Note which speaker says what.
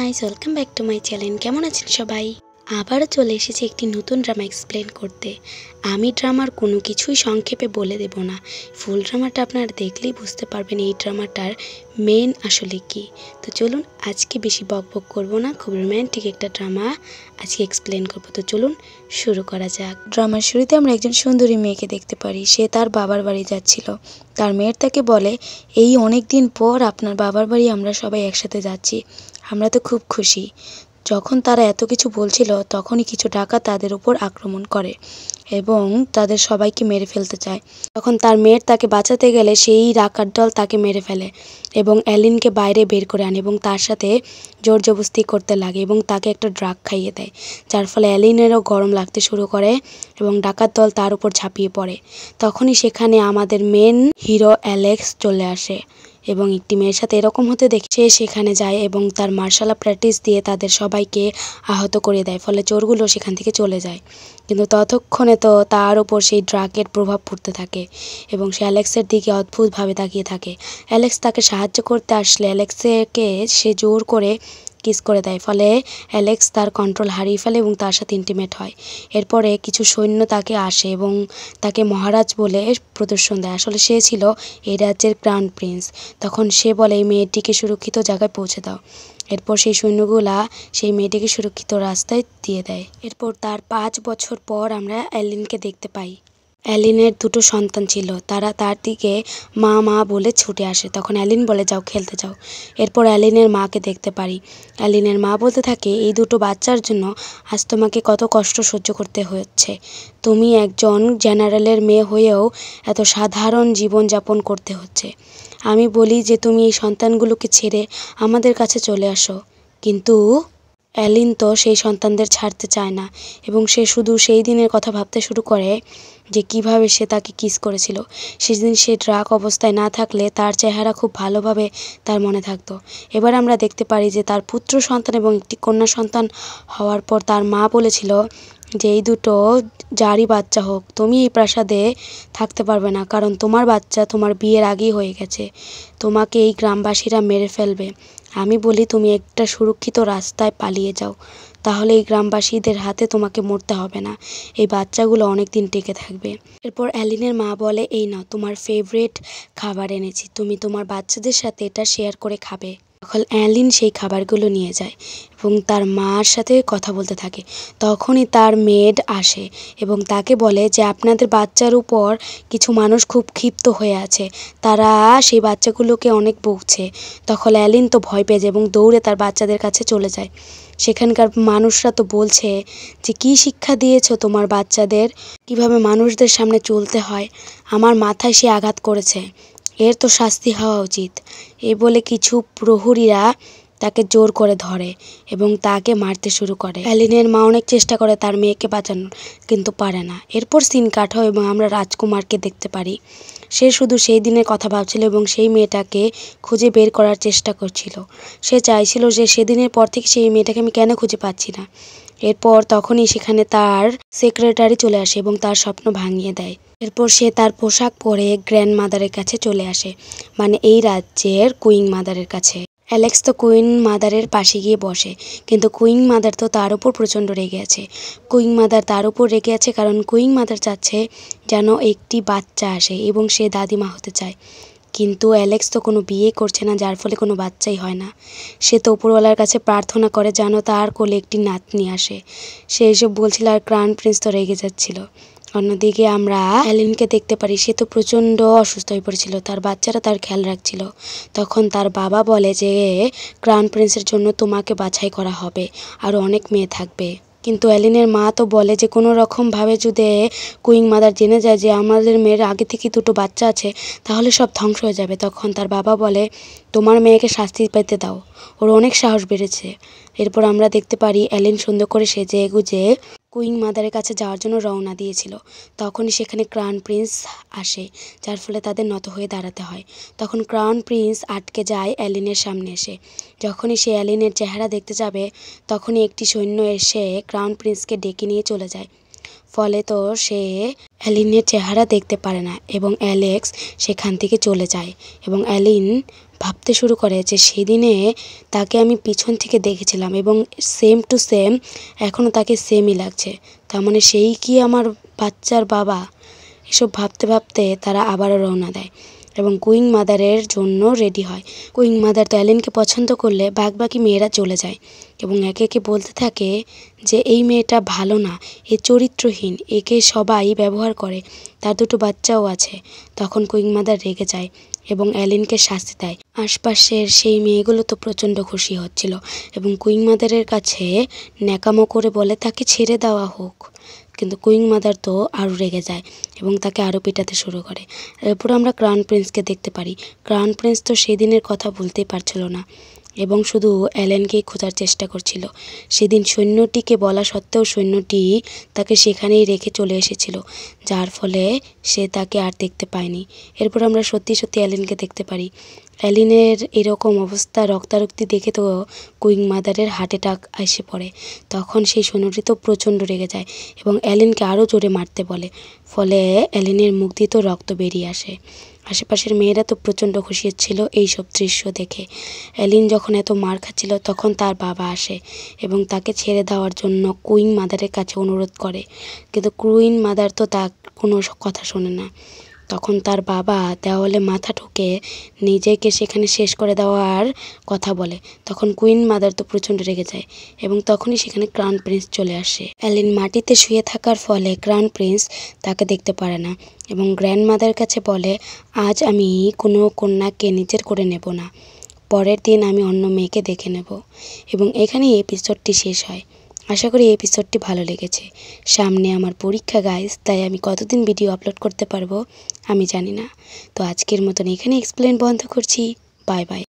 Speaker 1: Guys, welcome back to my channel. কেমন আছেন সবাই? আবারও চলে এসেছি একটি নতুন ড্রামা এক্সপ্লেন করতে। আমি ড্রামার কোনো কিছুই সংক্ষেপে বলে দেব না, ফুল ড্রামাটা আপনারা দেখলেই বুঝতে পারবেন এই ড্রামাটার মেন আসলে কি। তো চলুন, আজকে বেশি বকবক করব না, খুব রোম্যান্টিক একটা ড্রামা আজকে এক্সপ্লেন করবো। তো চলুন শুরু করা যাক। ড্রামার শুরুতে আমরা একজন সুন্দরী মেয়েকে দেখতে পারি। সে তার বাবার বাড়ি যাচ্ছিল। তার মেয়ের তাকে বলে, এই অনেক দিন পর আপনার বাবার বাড়ি আমরা সবাই একসাথে যাচ্ছি, আমরা তো খুব খুশি। যখন তারা এত কিছু বলছিল তখনই কিছু ডাকাত তাদের উপর আক্রমণ করে এবং তাদের সবাইকে মেরে ফেলতে চায়। তখন তার মেয়ের তাকে বাঁচাতে গেলে সেই ডাকাত দল তাকে মেরে ফেলে এবং অ্যালিনকে বাইরে বের করে আনে এবং তার সাথে জোর জবরদস্তি করতে লাগে এবং তাকে একটা ড্রাগ খাইয়ে দেয়, যার ফলে অ্যালিনেরও গরম লাগতে শুরু করে এবং ডাকাত দল তার উপর ঝাঁপিয়ে পড়ে। তখনই সেখানে আমাদের মেন হিরো অ্যালেক্স চলে আসে এবং একটি মেয়ের সাথে এরকম হতে দেখে সে সেখানে যায় এবং তার মার্শাল আর্ট প্র্যাকটিস দিয়ে তাদের সবাইকে আহত করে দেয়, ফলে চোরগুলো সেখান থেকে চলে যায়। কিন্তু ততক্ষণে তো তার উপর সেই ড্রাগের প্রভাব পড়তে থাকে এবং সে অ্যালেক্সের দিকে অদ্ভুতভাবে তাকিয়ে থাকে। অ্যালেক্স তাকে সাহায্য করতে আসলে অ্যালেক্সকে সে জোর করে কিস করে দেয়, ফলে অ্যালেক্স তার কন্ট্রোল হারিয়ে ফেলে এবং তার সাথে ইন্টিমেট হয়। এরপরে কিছু সৈন্য তাকে আসে এবং তাকে মহারাজ বলে প্রদর্শন দেয়। আসলে সে ছিল এই রাজ্যের ক্রাউন প্রিন্স। তখন সে বলে, এই মেয়েটিকে সুরক্ষিত জায়গায় পৌঁছে দাও। এরপর সেই সৈন্যগুলা সেই মেয়েটিকে সুরক্ষিত রাস্তায় দিয়ে দেয়। এরপর তার 5 বছর পর আমরা অ্যালিনকে দেখতে পাই। অ্যালিনের 2টো সন্তান ছিল, তারা তার দিকে মা মা বলে ছুটে আসে। তখন অ্যালিন বলে, যাও খেলতে যাও। এরপর অ্যালিনের মাকে দেখতে পারি। অ্যালিনের মা বলতে থাকে, এই 2টো বাচ্চার জন্য আজ তোমাকে কত কষ্ট সহ্য করতে হচ্ছে। তুমি একজন জেনারেলের মেয়ে হয়েও এত সাধারণ জীবনযাপন করতে হচ্ছে। আমি বলি যে তুমি এই সন্তানগুলোকে ছেড়ে আমাদের কাছে চলে আসো, কিন্তু অ্যালিন তো সেই সন্তানদের ছাড়তে চায় না এবং সে শুধু সেই দিনের কথা ভাবতে শুরু করে যে কিভাবে সে তাকে কিস করেছিল। সেদিন সে ড্রাগ অবস্থায় না থাকলে তার চেহারা খুব ভালোভাবে তার মনে থাকতো। এবার আমরা দেখতে পারি যে তার পুত্র সন্তান এবং একটি কন্যা সন্তান হওয়ার পর তার মা বলেছিল যে এই 2টো যারই বাচ্চা হোক, তুমি এই প্রাসাদে থাকতে পারবে না, কারণ তোমার বাচ্চা তোমার বিয়ের আগেই হয়ে গেছে, তোমাকে এই গ্রামবাসীরা মেরে ফেলবে। আমি বলি তুমি একটা সুরক্ষিত রাস্তায় পালিয়ে যাও, তাহলে এই গ্রামবাসীদের হাতে তোমাকে মরতে হবে না, এই বাচ্চাগুলো অনেক দিন টিকে থাকবে। এরপর অ্যালিনের মা বলে, এই নাও তোমার ফেভারিট খাবার এনেছি, তুমি তোমার বাচ্চাদের সাথে এটা শেয়ার করে খাবে। তখন অ্যালিন সেই খাবারগুলো নিয়ে যায় এবং তার মার সাথে কথা বলতে থাকে। তখনই তার মেড আসে এবং তাকে বলে যে আপনাদের বাচ্চার উপর কিছু মানুষ খুব ক্ষিপ্ত হয়ে আছে, তারা সেই বাচ্চাগুলোকে অনেক বকছে। তখন অ্যালিন তো ভয় পেয়ে যায় এবং দৌড়ে তার বাচ্চাদের কাছে চলে যায়। সেখানকার মানুষরা তো বলছে যে কী শিক্ষা দিয়েছো তোমার বাচ্চাদের, কিভাবে মানুষদের সামনে চলতে হয়, আমার মাথায় সে আঘাত করেছে, এর তো শাস্তি হওয়া উচিত। এই বলে কিছু প্রহরীরা তাকে জোর করে ধরে এবং তাকে মারতে শুরু করে। অ্যালিনের মা অনেক চেষ্টা করে তার মেয়েকে বাঁচানোর, কিন্তু পারে না। এরপর সিন কাট হয় এবং আমরা রাজকুমারকে দেখতে পারি। সে শুধু সেই দিনের কথা ভাবছিল এবং সেই মেয়েটাকে খুঁজে বের করার চেষ্টা করছিল। সে চাইছিল যে সেদিনের পর থেকে সেই মেয়েটাকে আমি কেন খুঁজে পাচ্ছি না। এরপর তখনই সেখানে তার সেক্রেটারি চলে আসে এবং তার স্বপ্ন ভাঙিয়ে দেয়। এরপর সে তার পোশাক পরে গ্র্যান্ড মাদারের কাছে চলে আসে, মানে এই রাজ্যের কুইন মাদারের কাছে। অ্যালেক্স তো কুইন মাদারের পাশে গিয়ে বসে, কিন্তু কুইন মাদার তো তার উপর প্রচণ্ড রেগে আছে। কুইন মাদার তার উপর রেগে আছে কারণ কুইন মাদার চাচ্ছে যেন একটি বাচ্চা আসে এবং সে দাদিমা হতে চায়, কিন্তু অ্যালেক্স তো কোনো বিয়ে করছে না, যার ফলে কোনো বাচ্চাই হয় না। সে তো উপরওয়ালার কাছে প্রার্থনা করে যেন তার কোলে একটি নাতনি আসে। সে এসব বলছিল আর ক্রাউন প্রিন্স তো রেগে যাচ্ছিল। অন্যদিকে আমরা অ্যালিনকে দেখতে পারি, সে তো প্রচণ্ড অসুস্থ হয়ে পড়েছিল, তার বাচ্চারা তার খেয়াল রাখছিল। তখন তার বাবা বলে যে ক্রাউন প্রিন্সের জন্য তোমাকে বাছাই করা হবে, আরও অনেক মেয়ে থাকবে। কিন্তু অ্যালিনের মা তো বলে যে কোনো রকমভাবে যদি কুইন মাদার জেনে যায় যে আমাদের মেয়ের আগে থেকে 2টো বাচ্চা আছে, তাহলে সব ধ্বংস হয়ে যাবে। তখন তার বাবা বলে, তোমার মেয়েকে শাস্তি পেতে দাও, ওর অনেক সাহস বেড়েছে। এরপর আমরা দেখতে পারি অ্যালিন সুন্দর করে সেজে গুজে কুইন মাদারের কাছে যাওয়ার জন্য রওনা দিয়েছিল। তখনই সেখানে ক্রাউন প্রিন্স আসে, যার ফলে তাদের নত হয়ে দাঁড়াতে হয়। তখন ক্রাউন প্রিন্স আটকে যায় অ্যালিনের সামনে এসে। যখনই সে অ্যালিনের চেহারা দেখতে যাবে তখনই একটি সৈন্য এসে ক্রাউন প্রিন্সকে ডেকে নিয়ে চলে যায়। ফলে তো সে অ্যালিনের চেহারা দেখতে পারে না এবং অ্যালেক্স সেখান থেকে চলে যায় এবং অ্যালিন ভাবতে শুরু করে যে সেদিনে তাকে আমি পিছন থেকে দেখেছিলাম এবং সেম টু সেম এখনও তাকে সেমই লাগছে। তার মানে সেই কি আমার বাচ্চার বাবা? এসব ভাবতে ভাবতে তারা আবারও রওনা দেয় এবং কুইং মাদারের জন্য রেডি হয়। কুইং মাদার তো অ্যালেনকে পছন্দ করলে বাকি মেয়েরা চলে যায় এবং একে একে বলতে থাকে যে এই মেয়েটা ভালো না, এ চরিত্রহীন, একে সবাই ব্যবহার করে, তার দুটো বাচ্চাও আছে। তখন কুইং মাদার রেগে যায় এবং অ্যালেনকে শাস্তি দেয়। আশপাশের সেই মেয়েগুলো তো প্রচণ্ড খুশি হচ্ছিল এবং কুইং মাদারের কাছে ন্যাকামো করে বলে তাকে ছেড়ে দেওয়া হোক। কিন্তু কুইং মাদার তো আরও রেগে যায় এবং তাকে আরও পেটাতে শুরু করে। এরপর আমরা ক্রাউন প্রিন্সকে দেখতে পারি। ক্রাউন প্রিন্স তো সেদিনের কথা ভুলতেই পারছিল না এবং শুধু অ্যালেনকেই খোঁজার চেষ্টা করছিল। সেদিন সৈন্যটিকে বলা সত্ত্বেও সৈন্যটি তাকে সেখানেই রেখে চলে এসেছিল, যার ফলে সে তাকে আর দেখতে পায়নি। এরপর আমরা সত্যি সত্যি অ্যালেনকে দেখতে পারি। অ্যালেনের এরকম অবস্থা, রক্তারক্তি দেখে তো কুইং মাদারের হার্ট অ্যাটাক এসে পড়ে। তখন সেই সৈন্যটি তো প্রচণ্ড রেগে যায় এবং অ্যালেনকে আরও জোরে মারতে বলে। ফলে অ্যালেনের মুখ দিয়ে তো রক্ত বেরিয়ে আসে। আশেপাশের মেয়েরা তো প্রচণ্ড খুশি হচ্ছিল এইসব দৃশ্য দেখে। অ্যালেন যখন এত মার খাচ্ছিল তখন তার বাবা আসে এবং তাকে ছেড়ে দেওয়ার জন্য কুইন মাদারের কাছে অনুরোধ করে, কিন্তু কুইন মাদার তো তার কোনো কথা শোনে না। তখন তার বাবা দেওয়ালে মাথা ঠুকে নিজেকে সেখানে শেষ করে দেওয়ার কথা বলে। তখন কুইন মাদার তো প্রচণ্ড রেগে যায় এবং তখনই সেখানে ক্রাউন প্রিন্স চলে আসে। অ্যালেন মাটিতে শুয়ে থাকার ফলে ক্রাউন প্রিন্স তাকে দেখতে পারে না এবং গ্র্যান্ড মাদার কাছে বলে, আজ আমি কোনো কন্যাকে নিজের করে নেব না, পরের দিন আমি অন্য মেয়েকে দেখে নেব। এবং এখানেই এপিসোডটি শেষ হয়। আশা করি এই এপিসোডটি ভালো লেগেছে। সামনে আমার পরীক্ষা গাইস, তাই আমি কতদিন ভিডিও আপলোড করতে পারবো আমি জানি না। তো আজকের মতন এখানে এক্সপ্লেন বন্ধ করছি। Bye bye.